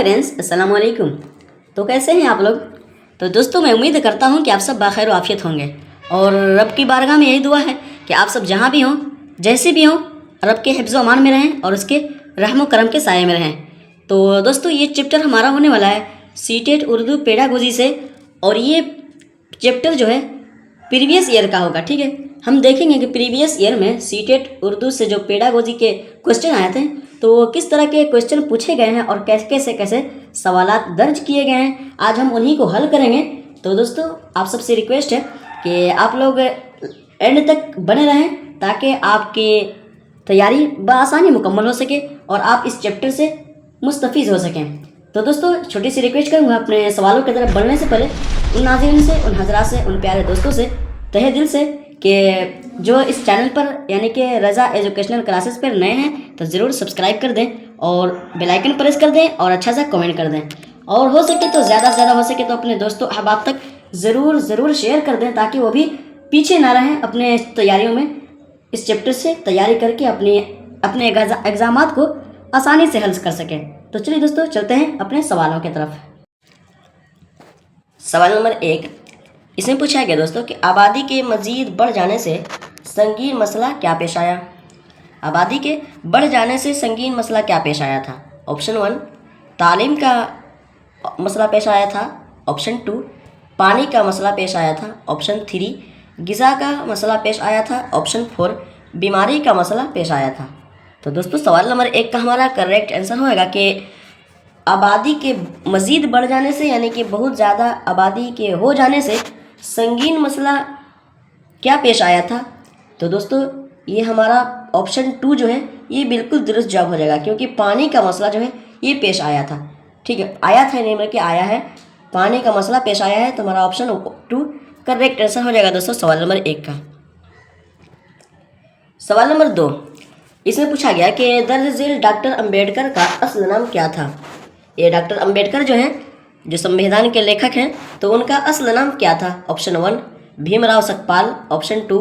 Friends, अस्सलाम वालेकुम। तो कैसे हैं आप लोग? तो दोस्तों, मैं उम्मीद करता हूं कि आप सब बाखैर आफियत होंगे और रब की बारगाह में यही दुआ है कि आप सब जहां भी हों, जैसे भी हों, रब के हिफ्ज़ व अमान में रहें और उसके रहम व करम के साये में रहें। तो दोस्तों, ये चैप्टर हमारा होने वाला है सीटेट उर्दू पेडागोजी से, और ये चैप्टर जो है प्रीवियस ईयर का होगा। ठीक है, हम देखेंगे कि प्रीवियस ईयर में सीटेट उर्दू से जो पेडागोजी के क्वेश्चन आए थे तो किस तरह के क्वेश्चन पूछे गए हैं और कैसे कैसे सवालात दर्ज किए गए हैं, आज हम उन्हीं को हल करेंगे। तो दोस्तों, आप सबसे रिक्वेस्ट है कि आप लोग एंड तक बने रहें ताकि आपकी तैयारी बआसानी मुकम्मल हो सके और आप इस चैप्टर से मुस्तफ़ीज़ हो सकें। तो दोस्तों, छोटी सी रिक्वेस्ट करूँगा अपने सवालों की तरफ बढ़ने से पहले उन नाज़रीन से, उन हजरात से, उन प्यारे दोस्तों से तहे दिल से कि जो इस चैनल पर यानी कि रज़ा एजुकेशनल क्लासेस पर नए हैं तो ज़रूर सब्सक्राइब कर दें और बेल आइकन प्रेस कर दें और अच्छा सा कमेंट कर दें, और हो सके तो ज़्यादा से ज़्यादा हो सके तो अपने दोस्तों अहबाब तक ज़रूर शेयर कर दें ताकि वो भी पीछे ना रहें अपने तैयारियों में, इस चैप्टर से तैयारी करके अपने एग्ज़ामात को आसानी से हल कर सकें। तो चलिए दोस्तों, चलते हैं अपने सवालों की तरफ। सवाल नंबर 1, इसमें पूछा गया दोस्तों कि आबादी के मज़ीद बढ़ जाने से संगीन मसला क्या पेश आया। आबादी के बढ़ जाने से संगीन मसला क्या पेश आया था? ऑप्शन 1, तालीम का मसला पेश आया था। ऑप्शन 2, पानी का मसला पेश आया था। ऑप्शन 3, ग़िज़ा का मसला पेश आया था। ऑप्शन 4, बीमारी का मसला पेश आया था। तो दोस्तों, सवाल नंबर 1 का हमारा करेक्ट आंसर होएगा कि आबादी के मज़ीद बढ़ जाने से यानी कि बहुत ज़्यादा आबादी के हो जाने से संगीन मसला क्या पेश आया था। तो दोस्तों, ये हमारा ऑप्शन 2 जो है ये बिल्कुल दुरुस्त जवाब हो जाएगा, क्योंकि पानी का मसला जो है ये पेश आया था। ठीक है, आया था नहीं बल्कि आया है, पानी का मसला पेश आया है, तो हमारा ऑप्शन 2 करेक्ट आंसर हो जाएगा दोस्तों सवाल नंबर 1 का। सवाल नंबर 2, इसमें पूछा गया कि दर्ज झेल डॉक्टर अंबेडकर का असल नाम क्या था। ये डॉक्टर अंबेडकर जो हैं, जो संविधान के लेखक हैं, तो उनका असल नाम क्या था। Option 1, Bhimrao Sakpal. Option 2,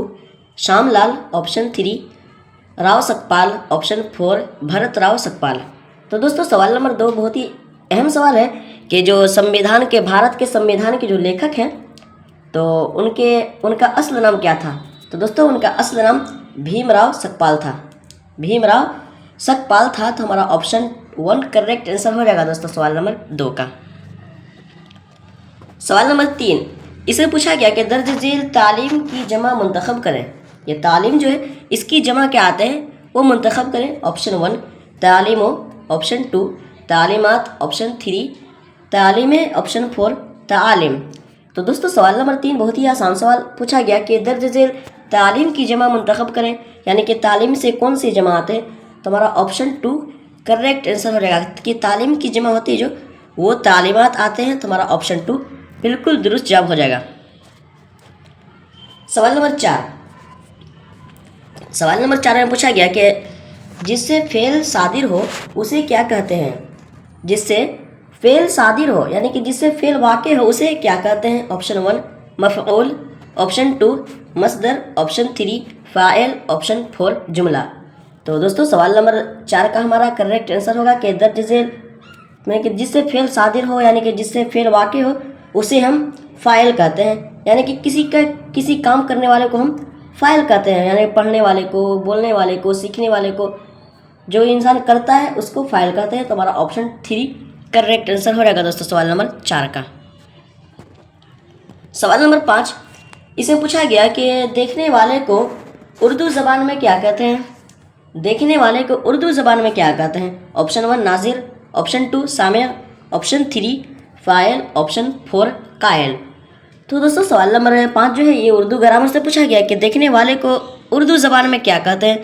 Shyamlal. Option 3, Rao Sakpal. Option 4, Bharatrao Sakpal. तो दोस्तों, सवाल नंबर 2 बहुत ही अहम सवाल है कि जो संविधान के, भारत के संविधान के जो लेखक हैं तो उनका असल नाम क्या था। तो दोस्तों, उनका असल नाम भीमराव सकपाल था। भीमराव सकपाल था। तो हमारा ऑप्शन 1 करेक्ट आंसर हो जाएगा दोस्तों सवाल नंबर 2 का। सवाल नंबर 3, इसमें पूछा गया कि दर्ज झेल तालीम की जमा मुंतखब करें। ये तालीम जो है इसकी जमा क्या आते हैं वो मुंतखब करें। ऑप्शन 1, तालीमो। ऑप्शन 2, तालीमात। ऑप्शन 3, तालीमें। ऑप्शन 4, तालीम। तो दोस्तों, सवाल नंबर 3 बहुत ही आसान सवाल पूछा गया कि दर्ज झेल तालीम की जमा मुंतखब करें, यानी कि तालीम से कौन सी जमा आते हैं। तो हमारा ऑप्शन 2 करेक्ट आंसर हो जाएगा कि तालीम की जमा होती है जो वो तालीमात आते हैं। तो हमारा ऑप्शन 2 बिल्कुल दुरुस्त जवाब हो जाएगा। सवाल नंबर 4, सवाल नंबर 4 में पूछा गया कि जिससे फेल सादिर हो उसे क्या कहते हैं। जिससे फेल सादिर हो यानी कि जिससे फेल वाक़े हो उसे क्या कहते हैं। ऑप्शन 1, मफ़ऊल। ऑप्शन 2, मसदर। ऑप्शन 3, फ़ाइल। ऑप्शन 4, जुमला। तो दोस्तों, सवाल नंबर 4 का हमारा करेक्ट आंसर होगा कि दर्ज झेल में कि जिससे फेल सादिर हो यानी कि जिससे फेल वाक़े हो उसे हम फ़ाइल कहते हैं, यानी कि किसी काम करने वाले को हम फ़ाइल कहते हैं, यानी पढ़ने वाले को, बोलने वाले को, सीखने वाले को, जो इंसान करता है उसको फ़ाइल कहते हैं। तो हमारा ऑप्शन 3 करेक्ट आंसर हो जाएगा दोस्तों सवाल नंबर 4 का। सवाल नंबर 5, इसमें पूछा गया कि देखने वाले को उर्दू ज़बान में क्या कहते हैं। देखने वाले को उर्दू ज़बान में क्या कहते हैं। ऑप्शन 1, नाजिर। ऑप्शन 2, सामिर। ऑप्शन 3, फ़ाइल। ऑप्शन 4, कायल। तो दोस्तों, सवाल नंबर 5 जो है ये उर्दू ग्रामर से पूछा गया कि देखने वाले को उर्दू ज़बान में क्या कहते हैं,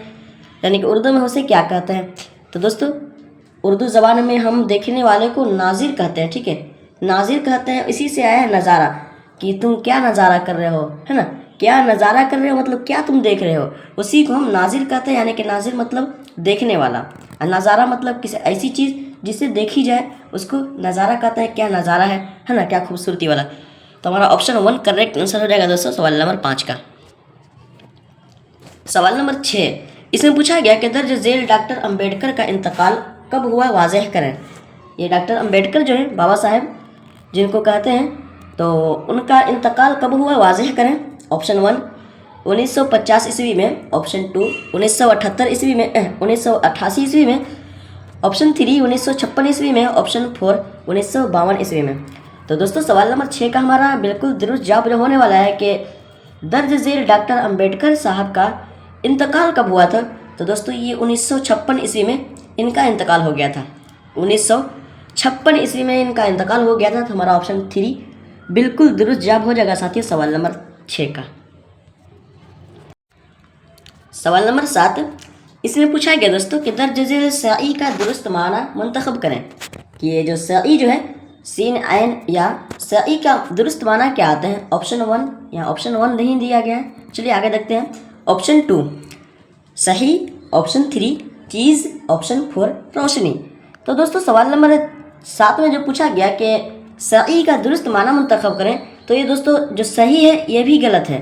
यानी कि उर्दू में उसे क्या कहते हैं। तो दोस्तों, उर्दू ज़बान में हम देखने वाले को नाजिर कहते हैं। ठीक है, नाजिर कहते हैं, इसी से आया है नज़ारा, कि तुम क्या नज़ारा कर रहे हो, है ना, क्या नज़ारा कर रहे हो मतलब क्या तुम देख रहे हो, उसी को हम नाजिर कहते हैं। यानी कि नाजिर मतलब देखने वाला, और नज़ारा मतलब किसी ऐसी चीज़ जिसे देखी जाए उसको नज़ारा कहते हैं। क्या नज़ारा है ना, क्या खूबसूरती वाला। तो हमारा ऑप्शन 1 करेक्ट आंसर हो जाएगा दोस्तों सवाल नंबर 5 का। सवाल नंबर 6, इसमें पूछा गया कि दर्ज झेल डॉक्टर अंबेडकर का इंतकाल कब हुआ वाज़ेह करें। ये डॉक्टर अंबेडकर जो है बाबा साहेब जिनको कहते हैं, तो उनका इंतकाल कब हुआ वाज़ेह करें। ऑप्शन 1 1950 ईस्वी में, ऑप्शन 2 1978 ईस्वी में 1988 ईस्वी में, ऑप्शन 3 1956 ईस्वी में, ऑप्शन 4 1952 ईस्वी में। तो दोस्तों सवाल नंबर 6 का हमारा बिल्कुल दुरुस्त जवाब जो होने वाला है कि दर्ज झेल डॉक्टर अंबेडकर साहब का इंतकाल कब हुआ था। तो दोस्तों ये 1956 ईस्वी में इनका इंतकाल हो गया था। 1956 ईस्वी में इनका इंतकाल हो गया था। तो हमारा ऑप्शन 3 बिल्कुल दुरुस्त जवाब हो जाएगा साथियों सवाल नंबर 6 का। सवाल नंबर 7 इसमें पूछा गया दोस्तों कि दर्ज झेल सई का दुरुस्त माना मुंतखब करें। कि ये जो सई जो है सीन आइन या सई का दुरुस्त माना क्या आते हैं। ऑप्शन 1 या ऑप्शन 1 नहीं दिया गया है। चलिए आगे देखते हैं। ऑप्शन 2 सही, ऑप्शन 3 चीज़, ऑप्शन 4 रोशनी। तो दोस्तों सवाल नंबर 7 में जो पूछा गया कि सही का दुरुस्त माना मुंतखब करें, तो ये दोस्तों जो सही है ये भी गलत है,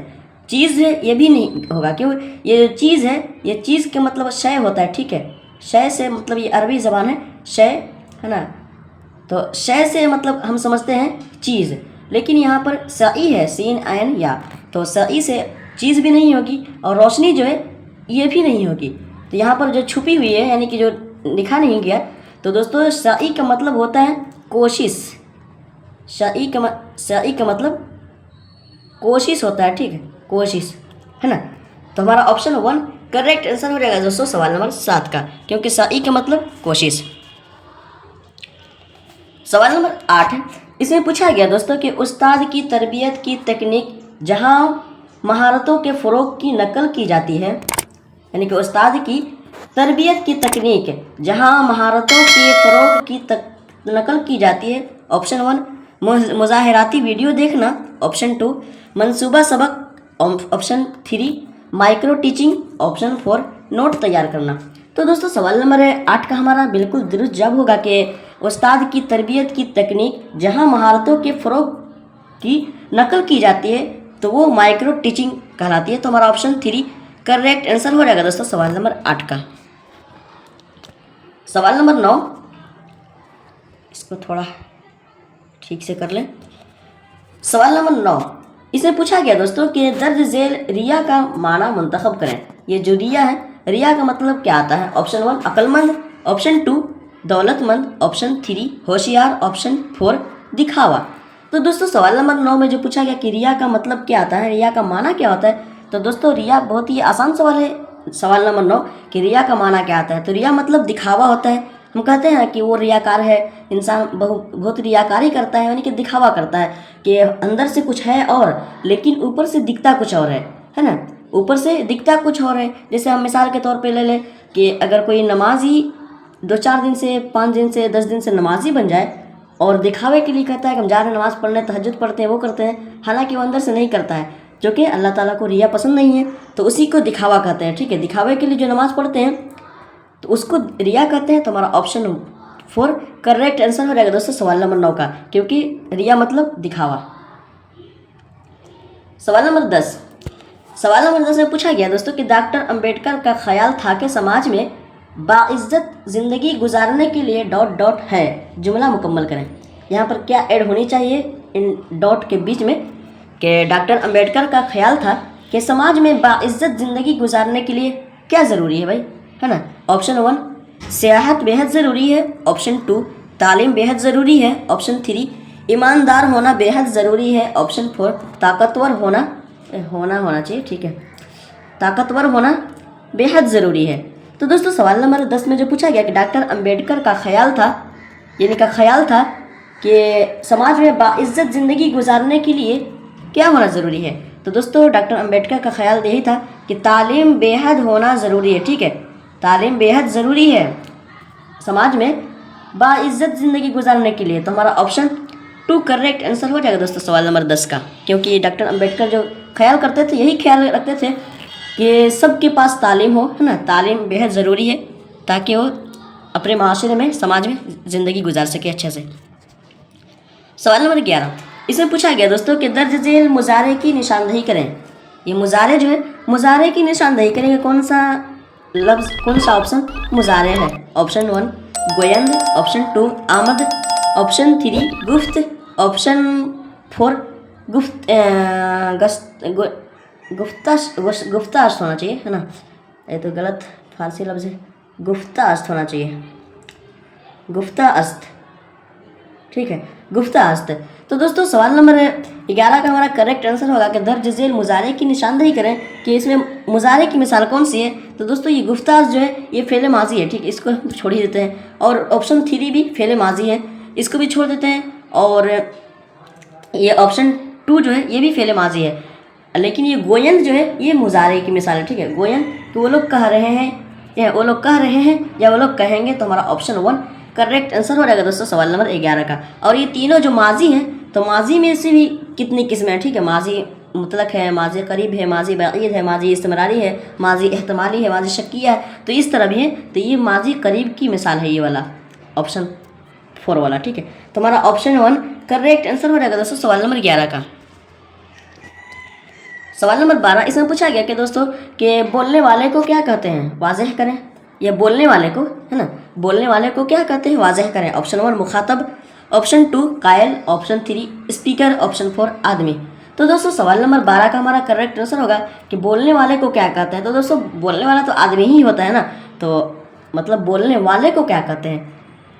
चीज़ है ये भी नहीं होगा। क्यों? ये जो चीज़ है ये चीज़ के मतलब शय होता है, ठीक है। शय से मतलब ये अरबी ज़बान है, शय है ना, तो शय से मतलब हम समझते हैं चीज़, लेकिन यहाँ पर सई है सीन आयन या, तो सई से चीज़ भी नहीं होगी और रोशनी जो है ये भी नहीं होगी। तो यहाँ पर जो छुपी हुई है यानी कि जो लिखा नहीं गया, तो दोस्तों सई का मतलब होता है कोशिश। सई का मतलब कोशिश होता है, ठीक है, कोशिश है ना। तो हमारा ऑप्शन 1 करेक्ट आंसर हो जाएगा दोस्तों सवाल नंबर 7 का, क्योंकि सई का मतलब कोशिश। सवाल नंबर 8 इसमें पूछा गया दोस्तों कि उस्ताद की तरबियत की तकनीक जहां महारतों के फ़रोग़ की नकल की जाती है, यानी कि उस्ताद की तरबियत की तकनीक जहां महारतों के फ़रोग़ की नकल की जाती है। ऑप्शन 1 मुज़ाहिराती वीडियो देखना, ऑप्शन 2 मंसूबा सबक, option 3 micro teaching, option 4 note तैयार करना। तो दोस्तों सवाल नंबर 8 का हमारा बिल्कुल दुरुस्त जवाब होगा कि उस्ताद की तरबियत की तकनीक जहां महारतों के फ़रोग़ की नकल की जाती है तो वो माइक्रो टीचिंग कहलाती है। तो हमारा ऑप्शन 3 करेक्ट आंसर हो जाएगा दोस्तों सवाल नंबर 8 का। सवाल नंबर 9 इसको थोड़ा ठीक से कर लें। सवाल नंबर 9 इसमें पूछा गया दोस्तों कि दर्ज झेल रिया का माना मुंतखब करें। ये जो रिया है, रिया का मतलब क्या आता है। ऑप्शन 1 अक्लमंद, ऑप्शन 2 दौलतमंद, ऑप्शन 3 होशियार, ऑप्शन 4 दिखावा। तो दोस्तों सवाल नंबर 9 में जो पूछा गया कि रिया का मतलब क्या आता है, रिया का माना क्या होता है, तो दोस्तों रिया बहुत ही आसान सवाल है। सवाल नंबर 9 कि रिया का माना क्या आता है, तो रिया मतलब दिखावा होता है। हम कहते हैं कि वो रियाकार है, इंसान बहुत रियाकारी करता है, यानी कि दिखावा करता है कि अंदर से कुछ है और लेकिन ऊपर से दिखता कुछ और है ना, ऊपर से दिखता कुछ और है। जैसे हम मिसाल के तौर पे ले लें कि अगर कोई नमाजी 2-4 दिन से 5 दिन से 10 दिन से नमाजी बन जाए और दिखावे के लिए कहता है कि हम जा रहे हैं नमाज़ पढ़ने, तहज्जुद पढ़ते हैं, वो करते हैं, हालांकि वो अंदर से नहीं करता है, जो कि अल्लाह ताला को रिया पसंद नहीं है, तो उसी को दिखावा कहते हैं, ठीक है। दिखावे के लिए जो नमाज़ पढ़ते हैं तो उसको रिया कहते हैं। तो हमारा ऑप्शन 4 करेक्ट आंसर हो जाएगा दोस्तों सवाल नंबर 9 का, क्योंकि रिया मतलब दिखावा। सवाल नंबर 10 में पूछा गया दोस्तों कि डॉक्टर अंबेडकर का ख्याल था कि समाज में बाइज्जत ज़िंदगी गुजारने के लिए डॉट डॉट है, जुमला मुकम्मल करें। यहाँ पर क्या ऐड होनी चाहिए इन डॉट के बीच में, कि डॉक्टर अंबेडकर का ख्याल था कि समाज में बाइज्जत ज़िंदगी गुजारने के लिए क्या ज़रूरी है भाई, है ना। ऑप्शन 1 सियाहत बेहद ज़रूरी है, ऑप्शन 2 तालीम बेहद ज़रूरी है, ऑप्शन 3 ईमानदार होना बेहद ज़रूरी है, ऑप्शन 4 ताकतवर होना चाहिए, ठीक है, ताकतवर होना बेहद ज़रूरी है। तो दोस्तों सवाल नंबर 10 में जो पूछा गया कि डॉक्टर अंबेडकर का ख्याल था, यानी का ख्याल था कि समाज में बाइज्जत ज़िंदगी गुजारने के लिए क्या होना ज़रूरी है, तो दोस्तों डॉक्टर अंबेडकर का ख्याल यही था कि तालीम बेहद होना ज़रूरी है, ठीक है, तालीम बेहद ज़रूरी है समाज में बाइज्जत ज़िंदगी गुजारने के लिए। तो हमारा ऑप्शन 2 करेक्ट आंसर हो जाएगा दोस्तों सवाल नंबर 10 का, क्योंकि डॉक्टर अंबेडकर जो ख्याल करते थे यही ख्याल रखते थे कि सबके पास तालीम हो, है ना, तालीम बेहद ज़रूरी है ताकि वो अपने माशरे में समाज में ज़िंदगी गुजार सके अच्छे से। सवाल नंबर 11 इसमें पूछा गया दोस्तों कि दर्ज झेल मुजारे की निशानदही करें। ये मुजारे जो है, मुजारे की निशानदही करेंगे, कौन सा लफ्ज़ कौन सा ऑप्शन मुजारे है? ऑप्शन 1 गोयंद, ऑप्शन 2 आमद, ऑप्शन 3 गुफ्त, ऑप्शन 4 गुफ्त गुफ्ताश्त होना चाहिए, है ना? ये तो गलत फारसी लफ्ज़ है, गुफ्ताश्त होना चाहिए, गुफ्ताश्त, ठीक है, गुफ्ताश्त। तो दोस्तों सवाल नंबर 11 का हमारा करेक्ट आंसर होगा कि दर्ज झेल मुजारे की निशानदेही करें कि इसमें मुजारे की मिसाल कौन सी है। तो दोस्तों ये गुफ्ताश्त जो है ये फ़ेल माजी है, ठीक है, इसको हम छोड़ ही देते हैं। और ऑप्शन 3 भी फ़ेल माजी है, इसको भी छोड़ देते हैं। और ये ऑप्शन 2 जो है ये भी फ़ेल माजी है, लेकिन ये गोयंद जो है ये मुजारे की मिसाल है, ठीक है। गोयंद तो वो लोग कह रहे हैं या वो लोग कह रहे हैं या वो लोग कहेंगे, तो हमारा ऑप्शन 1 करेक्ट आंसर हो जाएगा दोस्तों सवाल नंबर 11 का। और ये तीनों जो माजी हैं, तो माजी में से भी कितनी किस्में हैं, ठीक है। माजी मुतलक है, माजी करीब है, माजी बाईद है, माजी इस्तिमरारी है, माजी एहतमाली है, माजी शक्किया है, तो इस तरह भी है। तो ये माजी करीब की मिसाल है, ये वाला ऑप्शन 4 वाला, ठीक है। तो हमारा ऑप्शन 1 करेक्ट आंसर हो जाएगा दोस्तों सवाल नंबर 11 का। सवाल नंबर 12 इसमें पूछा गया कि दोस्तों कि बोलने वाले को क्या कहते हैं, वाज़ेह करें। या बोलने वाले को, है ना, बोलने वाले को क्या कहते हैं, वाज़ेह करें। ऑप्शन 1 मुखातब, ऑप्शन 2 कायल, ऑप्शन 3 स्पीकर, ऑप्शन 4 आदमी। तो दोस्तों सवाल नंबर 12 का हमारा करेक्ट आंसर होगा कि बोलने वाले को क्या कहते हैं। तो दोस्तों बोलने वाला तो आदमी ही होता है ना, तो मतलब बोलने वाले को क्या कहते हैं।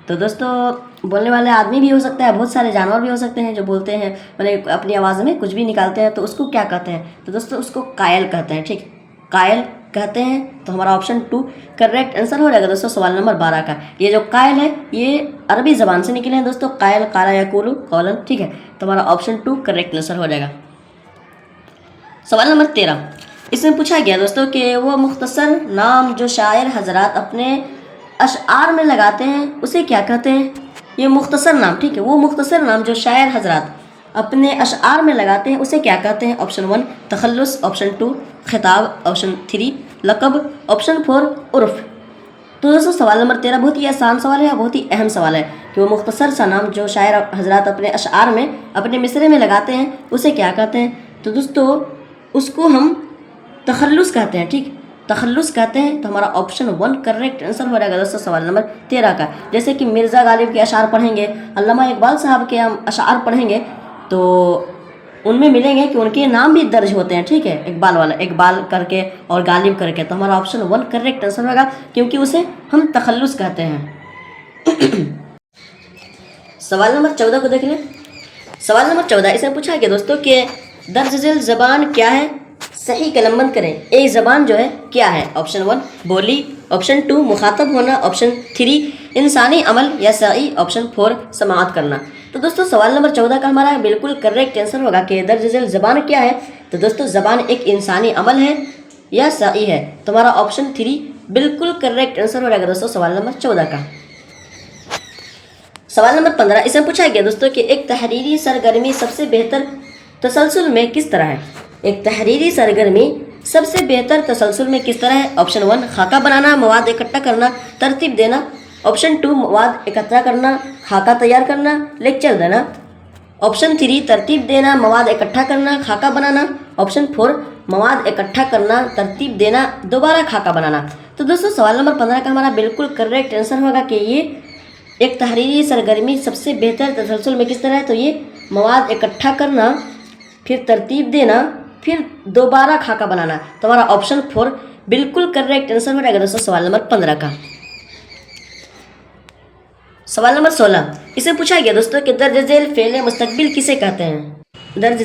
तो दोस्तों बोलने वाले आदमी भी हो सकता है, बहुत सारे जानवर भी हो सकते हैं जो बोलते हैं, मतलब अपनी आवाज़ में कुछ भी निकालते हैं, तो उसको क्या कहते हैं। तो दोस्तों उसको कायल कहते हैं, ठीक, कायल कहते हैं। तो हमारा ऑप्शन 2 करेक्ट आंसर हो जाएगा दोस्तों सवाल नंबर 12 का। ये जो कायल है ये अरबी ज़बान से निकले हैं दोस्तों, कायल काला यकूलु कौलन, ठीक है। तो हमारा ऑप्शन 2 करेक्ट आंसर हो जाएगा। सवाल नंबर 13 इसमें पूछा गया दोस्तों कि वो मुख्तसर नाम जो शायर हजरात अपने अशआर में लगाते हैं उसे क्या कहते हैं। ये मुख्तसर नाम, ठीक है, वो मुख्तसर नाम जो शायर हजरात अपने अशआर में लगाते हैं उसे क्या कहते हैं। ऑप्शन 1 तखल्लुस, ऑप्शन 2 खिताब, ऑप्शन 3 लक़ब, ऑप्शन 4 उर्फ़। तो दोस्तों सवाल नंबर 13 बहुत ही आसान सवाल है, बहुत ही अहम सवाल है कि वो मुख्तसर सा नाम जो शायर हजरात अपने अशआर में, अपने मिसरे में लगाते हैं उसे क्या कहते हैं। तो दोस्तों उसको हम तखल्लुस कहते हैं, ठीक, तखल्लुस कहते हैं। तो हमारा ऑप्शन 1 करेक्ट आंसर हो जाएगा दोस्तों सवाल नंबर 13 का। जैसे कि मिर्ज़ा गालिब के अशार पढ़ेंगे, अल्लामा इकबाल साहब के हम अशार पढ़ेंगे, तो उनमें मिलेंगे कि उनके नाम भी दर्ज होते हैं, ठीक है, इकबाल वाला, इकबाल करके और गालिब करके। तो हमारा ऑप्शन 1 करेक्ट आंसर होगा, क्योंकि उसे हम तखल्लुस कहते हैं। सवाल नंबर 14 को देख लें। सवाल नंबर 14 इसमें पूछा गया दोस्तों कि दर्ज झेल ज़बान क्या है, सही कलमबंद करें। ए ज़बान जो है क्या है। ऑप्शन 1 बोली, ऑप्शन 2 मुखातब होना, ऑप्शन 3 इंसानी अमल या सही, ऑप्शन 4 समाअत करना। तो दोस्तों सवाल नंबर 14 का हमारा बिल्कुल करेक्ट आंसर होगा कि दर्ज झेल ज़बान क्या है। तो दोस्तों ज़बान एक इंसानी अमल है या सही है। तो हमारा ऑप्शन 3 बिल्कुल करेक्ट आंसर हो जाएगा दोस्तों सवाल नंबर 14 का। सवाल नंबर 15 इसमें पूछा गया दोस्तों कि एक तहरीरी सरगर्मी सबसे बेहतर तसलसल में किस तरह है। एक तहरीरी सरगर्मी सबसे बेहतर तसलसल में किस तरह है। ऑप्शन 1 खाका बनाना, मवाद इकट्ठा करना, तरतीब देना, ऑप्शन 2 मवाद इकट्ठा करना, खाका तैयार करना, लेक्चर देना, ऑप्शन 3 तरतीब देना, मवाद इकट्ठा करना, खाका बनाना, ऑप्शन 4 मवाद इकट्ठा करना, तरतीब देना, दोबारा खाका बनाना। तो दोस्तों सवाल नंबर 15 का हमारा बिल्कुल करेक्ट आंसर होगा कि ये एक तहरीरी सरगर्मी सबसे बेहतर तसलसल में किस तरह है। तो ये मवाद इकट्ठा करना, फिर तरतीब देना, फिर दोबारा खाका बनाना। तो हमारा ऑप्शन 4 बिल्कुल करेक्ट आंसर हो जाएगा दोस्तों सवाल नंबर 15 का। सवाल नंबर 16 इसे पूछा गया दोस्तों कि दर्ज झेल फ़ेल मुस्तकबिल किसे कहते हैं। दर्ज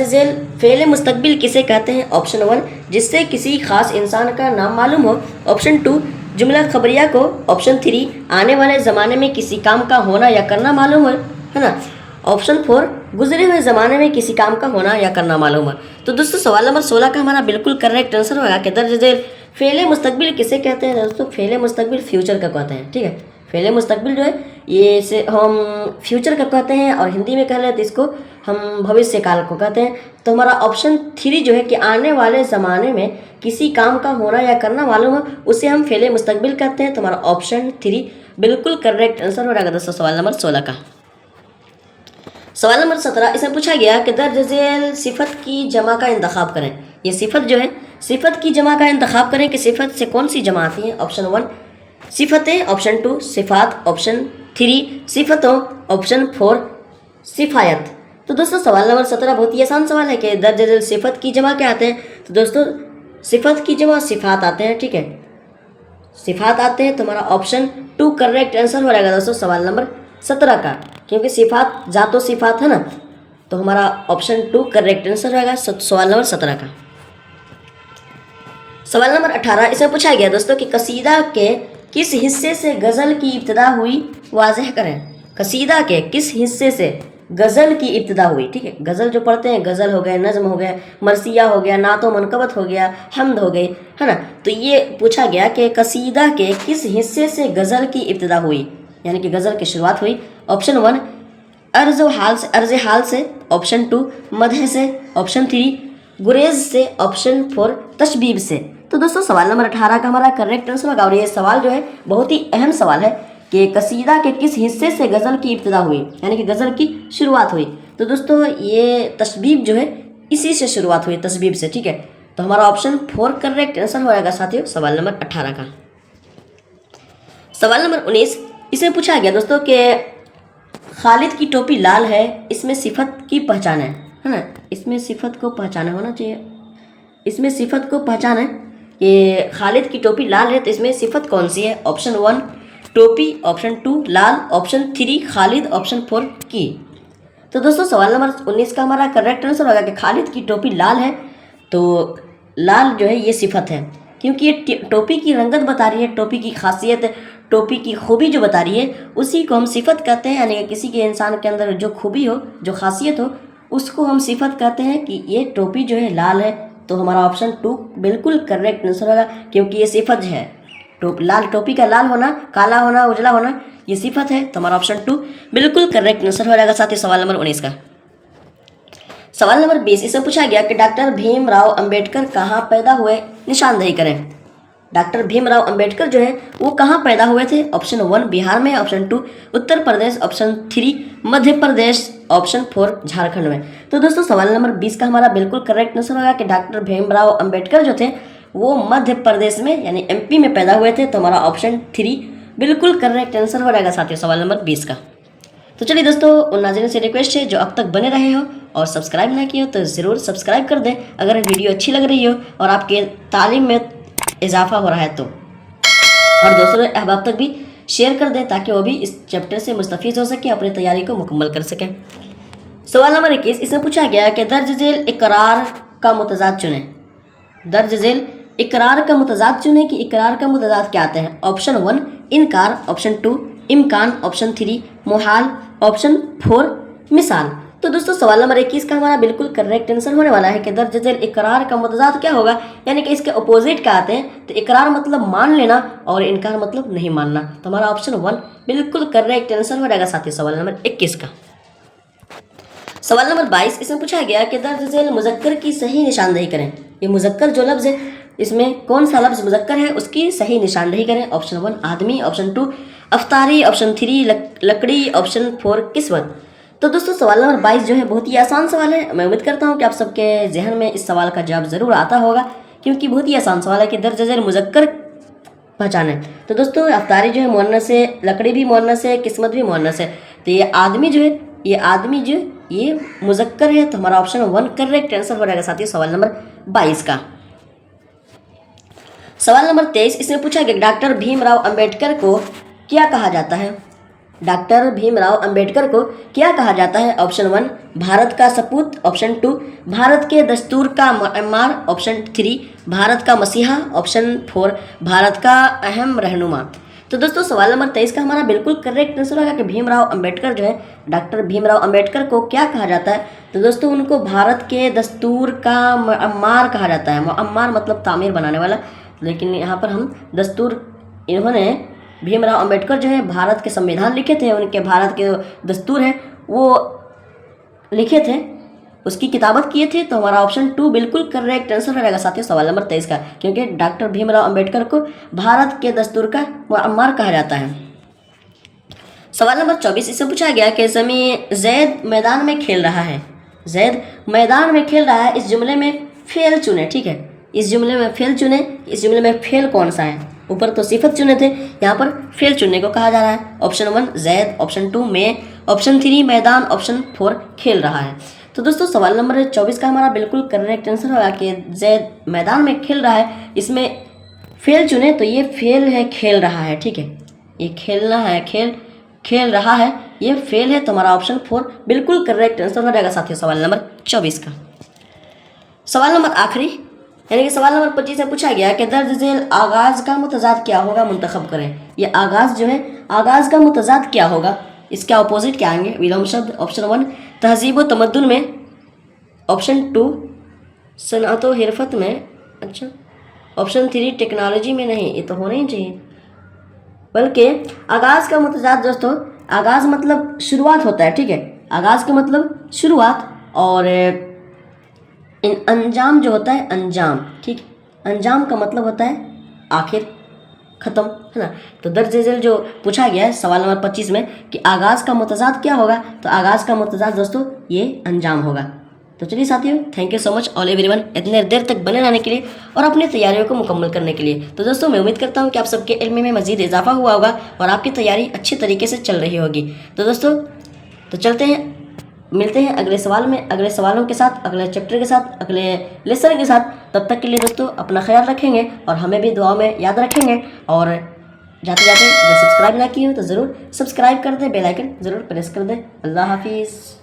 झेल फ़ेल मुस्तकबिल किसे कहते हैं। ऑप्शन 1 जिससे किसी खास इंसान का नाम मालूम हो, ऑप्शन 2 जुमला खबरिया को, ऑप्शन 3 आने वाले ज़माने में किसी काम का होना या करना मालूम है ना, ऑप्शन 4 गुजरे हुए ज़माने में किसी काम का होना या करना मालूम है। तो दोस्तों सवाल नंबर 16 का हमारा बिल्कुल करेक्ट आंसर होगा कि दर्ज झेल फ़ेल मुस्तकबिल किसे कहते हैं। दोस्तों फ़ेल मुस्तकबिल फ्यूचर का कहते हैं, ठीक है। फ़ेल मुस्तकबिल जो है ये से हम फ्यूचर का कहते हैं, और हिंदी में कह लें तो इसको हम भविष्य काल को कहते हैं। तो हमारा ऑप्शन 3 जो है कि आने वाले ज़माने में किसी काम का होना या करना मालूम है, उसे हम फ़ेल मुस्तकबिल कहते हैं। तो हमारा ऑप्शन 3 बिल्कुल करेक्ट आंसर हो जाएगा दोस्तों सवाल नंबर 16 का। सवाल नंबर 17 इसमें पूछा गया कि दर्ज झेल सिफत की जमा का इंतखाब करें। ये सिफत जो है सिफत की जमा का इंतखाब करें कि सिफत से कौन सी जमा आती है। ऑप्शन 1 सिफतें, ऑप्शन 2 सिफात, ऑप्शन 3 सिफतों, ऑप्शन 4 सिफायत। तो दोस्तों सवाल नंबर 17 बहुत ही आसान सवाल है कि दर्ज झेल सिफत की जमा क्या आते हैं। तो दोस्तों सिफत की जमा सिफात आते हैं, ठीक है, सिफात आते हैं। तो हमारा ऑप्शन 2 करेक्ट आंसर हो जाएगा दोस्तों सवाल नंबर 17 का, क्योंकि सिफात जातो सिफात है ना, तो हमारा ऑप्शन 2 करेक्ट आंसर रहेगा सवाल नंबर 17 का। सवाल नंबर 18 इसमें पूछा गया दोस्तों कि कसीदा के किस हिस्से से गज़ल की इब्तिदा हुई वाज़ेह करें। कसीदा के किस हिस्से से गज़ल की इब्तिदा हुई, ठीक है, गज़ल जो पढ़ते हैं, गज़ल हो गए, नज़म हो गया, मरसिया हो गया, नातो मनकबत हो गया, हम्द हो गई, है ना। तो ये पूछा गया कि कसीदा के किस हिस्से से गज़ल की इब्तिदा हुई, यानी कि गज़ल की शुरुआत हुई। ऑप्शन 1 अर्ज़ हाल से, ऑप्शन 2 मदह से, ऑप्शन 3 गुरेज से, ऑप्शन 4 तशबीब से। तो दोस्तों सवाल नंबर 18 का हमारा करेक्ट आंसर होगा। और ये सवाल जो है बहुत ही अहम सवाल है कि कसीदा के किस हिस्से से गज़ल की इब्तिदा हुई, यानी कि गज़ल की शुरुआत हुई। तो दोस्तों ये तशबीब जो है इसी से शुरुआत हुई, तशबीब से, ठीक है। तो हमारा ऑप्शन 4 करेक्ट आंसर हो जाएगा साथियों सवाल नंबर 18 का। सवाल नंबर 19 इसमें पूछा गया दोस्तों कि खालिद की टोपी लाल है, इसमें सिफत की पहचान है ना। इसमें सिफत को पहचाना होना चाहिए, इसमें सिफत को पहचान है कि खालिद की टोपी लाल है, तो इसमें सिफत कौन सी है। ऑप्शन 1 टोपी, ऑप्शन 2 लाल, ऑप्शन 3 खालिद, ऑप्शन 4 की। तो दोस्तों सवाल नंबर 19 का हमारा करेक्ट आंसर होगा कि खालिद की टोपी लाल है, तो लाल जो है ये सिफत है, क्योंकि ये टोपी की रंगत बता रही है, टोपी की खासियत, टोपी की खूबी जो बता रही है, उसी को हम सिफत कहते हैं। यानी कि किसी के इंसान के अंदर जो खूबी हो, जो खासियत हो, उसको हम सिफत कहते हैं कि ये टोपी जो है लाल है। तो हमारा ऑप्शन 2 बिल्कुल करेक्ट आंसर होगा, क्योंकि ये सिफत है। लाल टोपी का लाल होना, काला होना, उजला होना, ये सिफत है। तो हमारा ऑप्शन 2 बिल्कुल करेक्ट आंसर हो जाएगा साथ ही सवाल नंबर 19 का। सवाल नंबर 20 इसमें पूछा गया कि डॉक्टर भीमराव अंबेडकर कहाँ पैदा हुए, निशानदेही करें। डॉक्टर भीमराव अंबेडकर जो है वो कहाँ पैदा हुए थे। ऑप्शन 1 बिहार में, option 2 Uttar Pradesh, option 3 Madhya Pradesh, option 4 Jharkhand में। तो दोस्तों सवाल नंबर 20 का हमारा बिल्कुल करेक्ट आंसर होगा कि डॉक्टर भीमराव अंबेडकर जो थे वो मध्य प्रदेश में यानी एमपी में पैदा हुए थे। तो हमारा ऑप्शन 3 बिल्कुल करेक्ट आंसर हो जाएगा साथियों सवाल नंबर 20 का। तो चलिए दोस्तों उन नाज़रीन से रिक्वेस्ट है जो अब तक बने रहे हो और सब्सक्राइब ना किए हो तो ज़रूर सब्सक्राइब कर दें अगर वीडियो अच्छी लग रही हो और आपके तालीम में इजाफा हो रहा है तो, और दूसरे अहबाब तक भी शेयर कर दें ताकि वो भी इस चैप्टर से मुस्तफ़ीज़ हो सके, अपनी तैयारी को मुकम्मल कर सकें। सवाल नंबर 21 इसमें पूछा गया कि दर्ज झेल इकरार का मुतज़ाद चुनें। दर्ज झेल इकरार का मुतज़ाद चुनें कि इकरार का मुतज़ाद क्या आते हैं। ऑप्शन 1 इनकार, ऑप्शन 2 इम्कान, ऑप्शन 3 मुहाल, ऑप्शन 4 मिसाल। तो दोस्तों सवाल नंबर 21 का हमारा बिल्कुल करेक्ट आंसर होने वाला है कि दर्ज झेल इकरार का मुतज़ाद क्या होगा, यानी कि इसके अपोजिट क्या आते हैं। तो इकरार मतलब मान लेना और इनकार मतलब नहीं मानना। तो हमारा ऑप्शन 1 बिल्कुल करेक्ट आंसर हो जाएगा साथी सवाल नंबर 21 का। सवाल नंबर 22 इसमें पूछा गया कि दर्ज झेल मुज़क्कर की सही निशानदेही करें। ये मुज़क्कर जो लफ्ज़ है इसमें कौन सा लफ्ज़ मुज़क्कर है उसकी सही निशानदेही करें। ऑप्शन 1 आदमी, ऑप्शन 2 अफ्तारी, ऑप्शन 3 लकड़ी, ऑप्शन 4 किस्मत। तो दोस्तों सवाल नंबर 22 जो है बहुत ही आसान सवाल है। मैं उम्मीद करता हूँ कि आप सबके जहन में इस सवाल का जवाब ज़रूर आता होगा, क्योंकि बहुत ही आसान सवाल है कि दर्ज झेल मुज़क्कर पहचाने। तो दोस्तों अफ्तारी जो है मुअन्नस है, लकड़ी भी मुअन्नस है, किस्मत भी मुअन्नस है। तो ये आदमी जो है ये मुज़क्कर है। तो हमारा ऑप्शन 1 करेक्ट आंसर हो जाएगा साथियों सवाल नंबर 22 का। सवाल नंबर 23 इसमें पूछा गया डॉक्टर भीमराव अंबेडकर को क्या कहा जाता है। डॉक्टर भीमराव अंबेडकर को क्या कहा जाता है। ऑप्शन 1 भारत का सपूत, ऑप्शन 2 भारत के दस्तूर का मआर, ऑप्शन 3 भारत का मसीहा, ऑप्शन 4 भारत का अहम रहनुमा। तो दोस्तों सवाल नंबर 23 का हमारा बिल्कुल करेक्ट आंसर होगा कि भीमराव अंबेडकर जो है डॉक्टर भीमराव अंबेडकर को क्या कहा जाता है। तो दोस्तों उनको भारत के दस्तूर का मआर कहा जाता है। मआर मतलब तामीर बनाने वाला, लेकिन यहाँ पर हम दस्तूर, इन्होंने भीमराव अंबेडकर जो है भारत के संविधान लिखे थे, उनके भारत के दस्तूर हैं वो लिखे थे, उसकी किताबत किए थे। तो हमारा ऑप्शन 2 बिल्कुल करेक्ट आंसर रहेगा साथियों सवाल नंबर 23 का, क्योंकि डॉक्टर भीमराव अंबेडकर को भारत के दस्तूर का मुअम्मर कहा जाता है। सवाल नंबर 24 इससे पूछा गया कि जैद मैदान में खेल रहा है। जैद मैदान में खेल रहा है, इस जुमले में फेल चुने। ठीक है, इस जुमले में फेल चुने, इस जुमले में फेल कौन सा है? ऊपर तो सिफत चुने थे, यहाँ पर फेल चुनने को कहा जा रहा है। ऑप्शन 1 जैद, ऑप्शन 2 में, ऑप्शन 3 मैदान, ऑप्शन 4 खेल रहा है। तो दोस्तों सवाल नंबर 24 का हमारा बिल्कुल करेक्ट आंसर होगा कि जैद मैदान में खेल रहा है। इसमें फेल चुने तो ये फेल है, खेल रहा है, ठीक है, ये खेलना है, खेल रहा है, ये फेल है, तो हमारा ऑप्शन 4 बिल्कुल करेक्ट आंसर हो जाएगा साथियों सवाल नंबर 24 का। सवाल नंबर आखिरी यानी कि सवाल नंबर 25 में पूछा गया कि दर्ज झेल आगाज़ का मुतजाद क्या होगा, मुंतखब करें। ये आगाज़ जो है, आगाज़ का मुतजाद क्या होगा, इसके अपोजिट क्या आएंगे? विलोम शब्द। ऑप्शन 1 तहजीब व तमद्दुन में, ऑप्शन 2 सनअत व हिरफत में, अच्छा, ऑप्शन 3 टेक्नोलॉजी में। नहीं, ये तो होना ही चाहिए, बल्कि आगाज़ का मुतजाद दोस्तों, आगाज़ मतलब शुरुआत होता है, ठीक है, आगाज़ का मतलब शुरुआत, और अंजाम जो होता है अंजाम, ठीक, अंजाम का मतलब होता है आखिर, ख़त्म, है ना। तो दर्ज झेल जो पूछा गया है सवाल नंबर 25 में कि आगाज़ का मुतजाद क्या होगा, तो आगाज़ का मुतजाद दोस्तों ये अंजाम होगा। तो चलिए साथियों, thank you so much all everyone इतने देर तक बने रहने के लिए और अपनी तैयारियों को मुकम्मल करने के लिए। तो दोस्तों मैं उम्मीद करता हूँ कि आप सबके इल्म में मज़ीद इजाफा हुआ होगा और आपकी तैयारी अच्छी तरीके से चल रही होगी। तो दोस्तों तो चलते हैं, मिलते हैं अगले सवाल में, अगले सवालों के साथ, अगले चैप्टर के साथ, अगले लेसन के साथ। तब तक के लिए दोस्तों अपना ख्याल रखेंगे और हमें भी दुआ में याद रखेंगे। और जाते जाते जो सब्सक्राइब ना किए हो तो ज़रूर सब्सक्राइब कर दें, बेल आइकन ज़रूर प्रेस कर दें। अल्लाह हाफिज़।